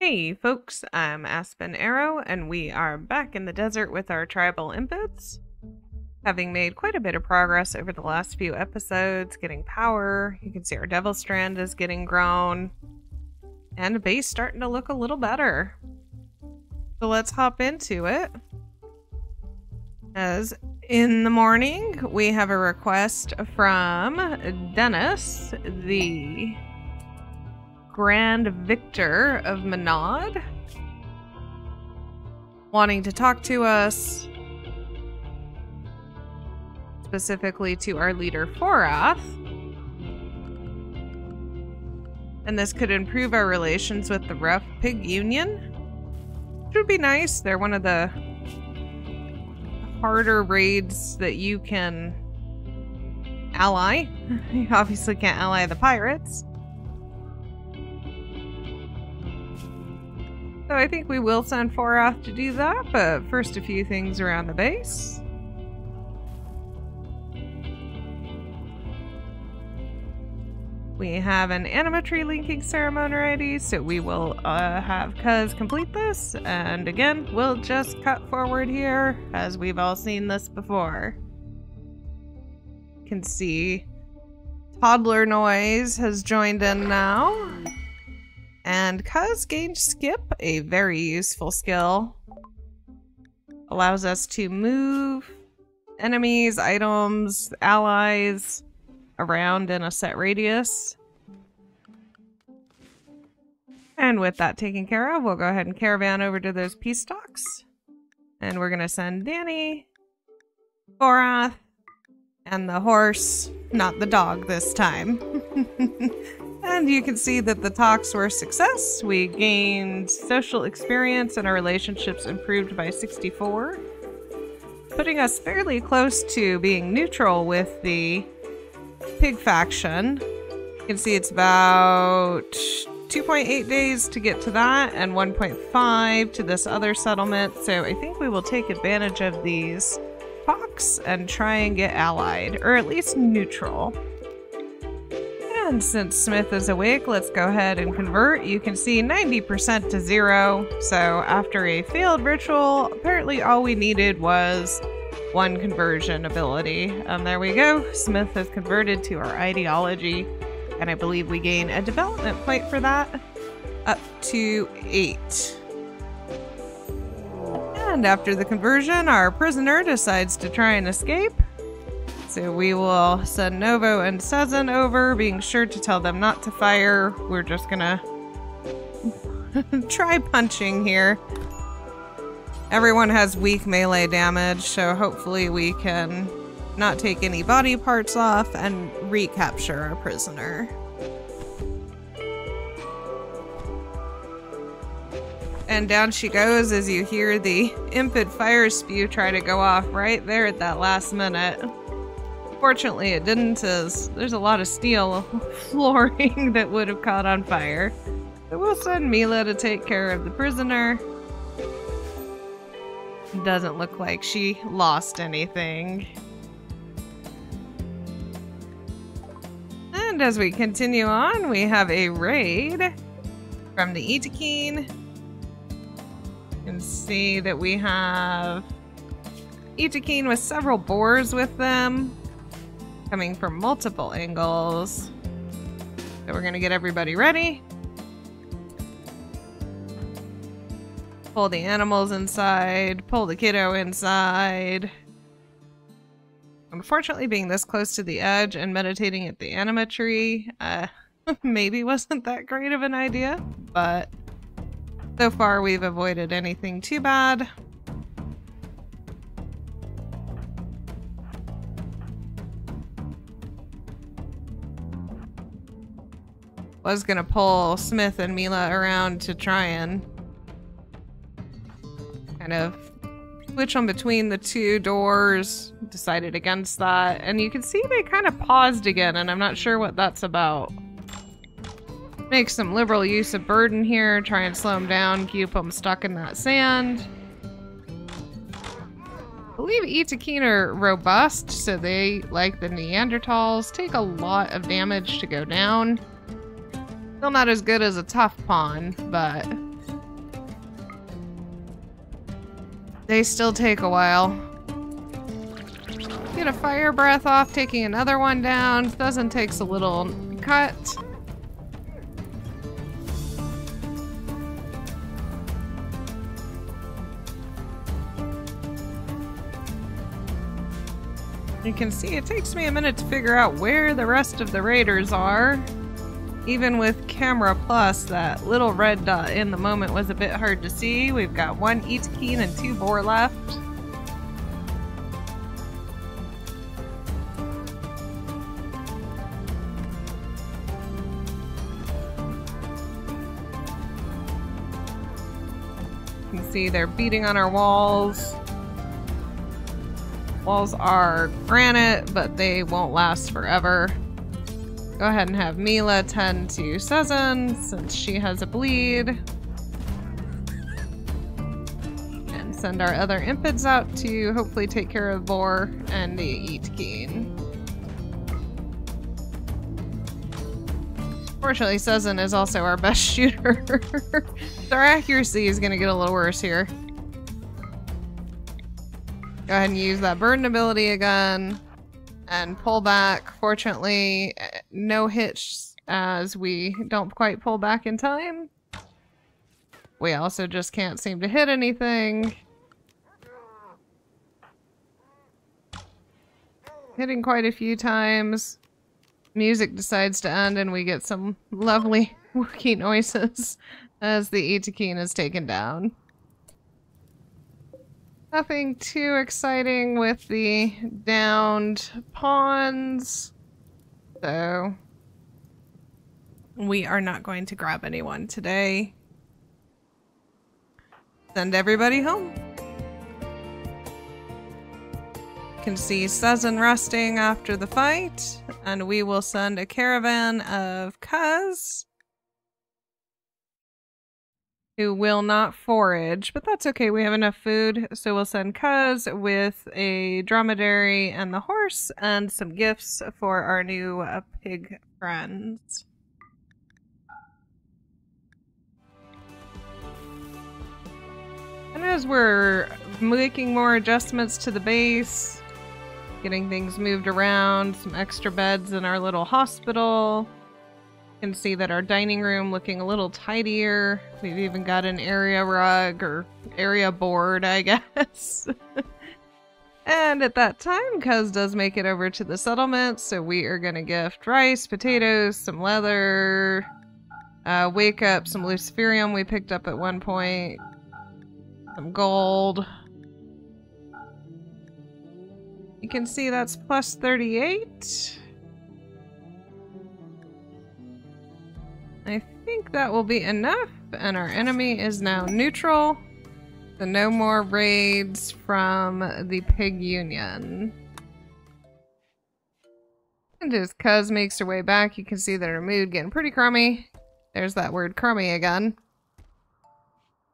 Hey folks, I'm Aspen Arrow, and we are back in the desert with our tribal inputs. Having made quite a bit of progress over the last few episodes, getting power, you can see our Devil Strand is getting grown, and the base starting to look a little better. So let's hop into it. As in the morning, we have a request from Dennis, the Grand Victor of Manad, wanting to talk to us, specifically to our leader Forath. And this could improve our relations with the Rough Pig Union, which would be nice. They're one of the harder raids that you can ally. You obviously can't ally the pirates. So I think we will send Forath to do that, but first a few things around the base. We have an animatry linking ceremony ready, so we will have Cuz complete this, and again, we'll just cut forward here, as we've all seen this before. You can see Toddler Noise has joined in now. And Cuz gained Skip, a very useful skill. Allows us to move enemies, items, allies around in a set radius. And with that taken care of, we'll go ahead and caravan over to those peace stocks. And we're going to send Danny, Forath, and the horse, not the dog this time. And you can see that the talks were a success. We gained social experience and our relationships improved by 64, putting us fairly close to being neutral with the pig faction. You can see it's about 2.8 days to get to that and 1.5 to this other settlement. So I think we will take advantage of these talks and try and get allied, or at least neutral. And since Smith is awake, let's go ahead and convert. You can see 90% to 0. So after a failed ritual, apparently all we needed was one conversion ability. And there we go. Smith has converted to our ideology. And I believe we gain a development point for that, up to 8. And after the conversion, our prisoner decides to try and escape. So we will send Novo and Sezin over, being sure to tell them not to fire. We're just gonna try punching here. Everyone has weak melee damage, so hopefully we can not take any body parts off and recapture our prisoner. And down she goes as you hear the Impid fire spew try to go off right there at that last minute. Fortunately, it didn't, as there's a lot of steel flooring that would have caught on fire. So we'll send Mila to take care of the prisoner. Doesn't look like she lost anything. And as we continue on, we have a raid from the Itakeen. You can see that we have Itakeen with several boars with them, coming from multiple angles. So we're gonna get everybody ready. Pull the animals inside, pull the kiddo inside. Unfortunately, being this close to the edge and meditating at the anima tree maybe wasn't that great of an idea, but so far we've avoided anything too bad. Was gonna pull Smith and Mila around to try and kind of switch on between the two doors. Decided against that, and you can see they kind of paused again, and I'm not sure what that's about. Make some liberal use of burden here, try and slow them down, keep them stuck in that sand. I believe Itakeen are robust, so they, like the Neanderthals, take a lot of damage to go down. Still not as good as a tough pawn, but They still take a while. Get a fire breath off, taking another one down. Doesn't takes a little cut. You can see it takes me a minute to figure out where the rest of the raiders are. Even with camera plus, that little red dot in the moment was a bit hard to see. We've got 1 Eatkeen and 2 boar left. You can see they're beating on our walls. Walls are granite, but they won't last forever. Go ahead and have Mila tend to Sezen since she has a bleed. And send our other impids out to hopefully take care of Boar and the Eatkeen. Fortunately, Sezen is also our best shooter. Our accuracy is going to get a little worse here. Go ahead and use that burden ability again and pull back. Fortunately, no hitch as we don't quite pull back in time. We also just can't seem to hit anything. Hitting quite a few times. Music decides to end and we get some lovely wookie noises as the Eatkeen is taken down. Nothing too exciting with the downed pawns, so we are not going to grab anyone today. Send everybody home. You can see Sezen resting after the fight, and we will send a caravan of Cuz, who will not forage, but that's okay. We have enough food, so we'll send Cuz with a dromedary and the horse and some gifts for our new pig friends. And as we're making more adjustments to the base, getting things moved around, some extra beds in our little hospital, can see that our dining room looking a little tidier. We've even got an area rug or area board, I guess. And at that time, Cuz does make it over to the settlement, so we are gonna gift rice, potatoes, some leather, wake up, some luciferium we picked up at one point, some gold. You can see that's plus 38. I think that will be enough, and our enemy is now neutral, so no more raids from the Pig Union. And as Cuz makes her way back, you can see that her mood getting pretty crummy. There's that word crummy again.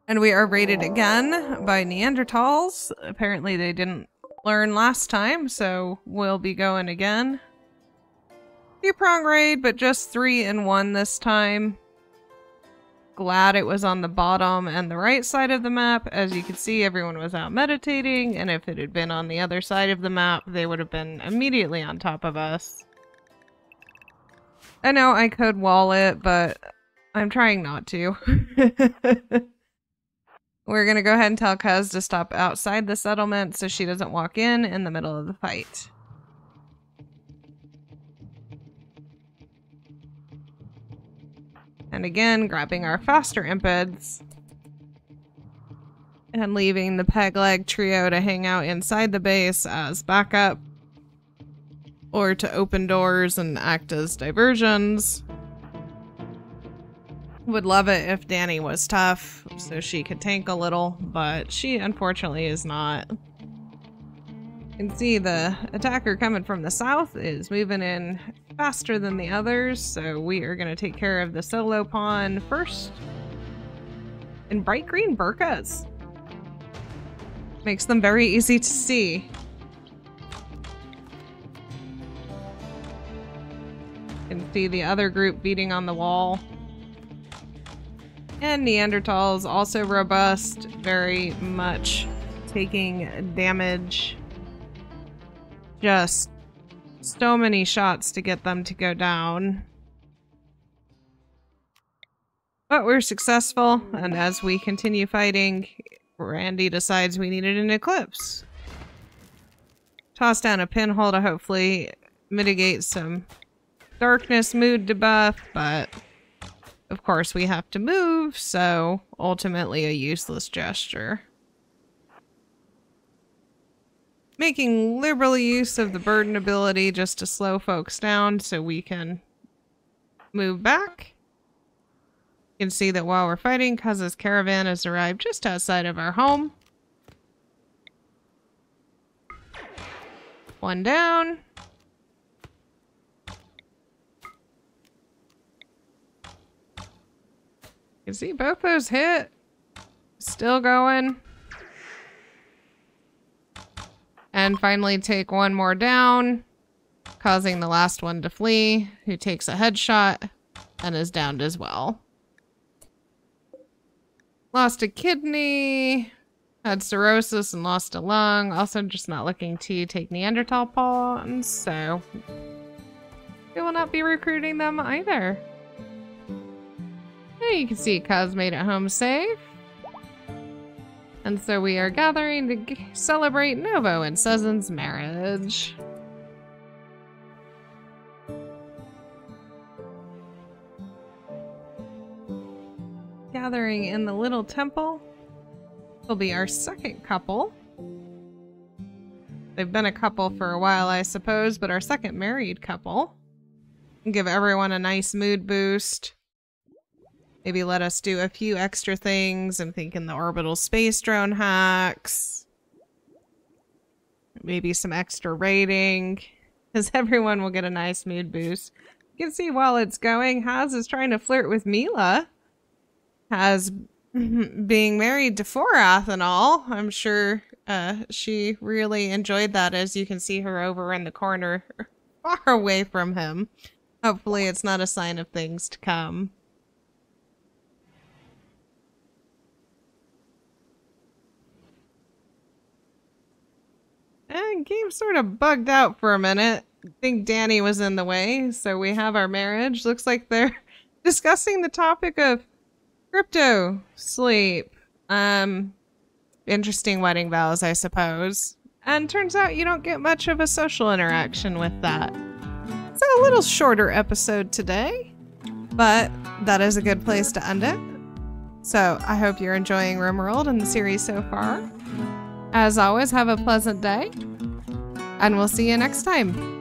And we are raided again by Neanderthals. Apparently they didn't learn last time, so we'll be going again. Two-prong raid, but just 3 in 1 this time. Glad it was on the bottom and the right side of the map. As you can see, everyone was out meditating, and if it had been on the other side of the map, they would have been immediately on top of us. I know I could wall it, but I'm trying not to. We're gonna go ahead and tell Cuz to stop outside the settlement so she doesn't walk in the middle of the fight. And again, grabbing our faster impids and leaving the peg leg trio to hang out inside the base as backup or to open doors and act as diversions. Would love it if Danny was tough so she could tank a little, but she unfortunately is not. You can see the attacker coming from the south is moving in faster than the others, so we are going to take care of the solo pawn first. In bright green burkas. Makes them very easy to see. You can see the other group beating on the wall. And Neanderthals, also robust, very much taking damage. Just so many shots to get them to go down. But we're successful, and as we continue fighting, Randy decides we needed an eclipse. Toss down a pinhole to hopefully mitigate some darkness mood debuff, but of course we have to move, so ultimately a useless gesture. Making liberal use of the burden ability just to slow folks down so we can move back. You can see that while we're fighting, Kaz's caravan has arrived just outside of our home. One down. You can see both those hit. Still going. And finally take one more down, causing the last one to flee, who takes a headshot and is downed as well. Lost a kidney, had cirrhosis and lost a lung. Also just not looking to take Neanderthal pawns, so we will not be recruiting them either. And you can see Kaz made it home safe. And so we are gathering to celebrate Novo and Susan's marriage. Gathering in the little temple will be our second couple. They've been a couple for a while, I suppose, but our second married couple. Give everyone a nice mood boost. Maybe let us do a few extra things. I'm thinking the orbital space drone hacks. Maybe some extra rating, because everyone will get a nice mood boost. You can see while it's going, Haz is trying to flirt with Mila. Haz being married to Forath and all. I'm sure she really enjoyed that, as you can see her over in the corner far away from him. Hopefully it's not a sign of things to come. And game sort of bugged out for a minute. I think Danny was in the way, so we have our marriage. Looks like they're discussing the topic of crypto sleep. Interesting wedding vows, I suppose. And turns out you don't get much of a social interaction with that. So a little shorter episode today, but that is a good place to end it. So I hope you're enjoying RimWorld and the series so far. As always, have a pleasant day, and we'll see you next time.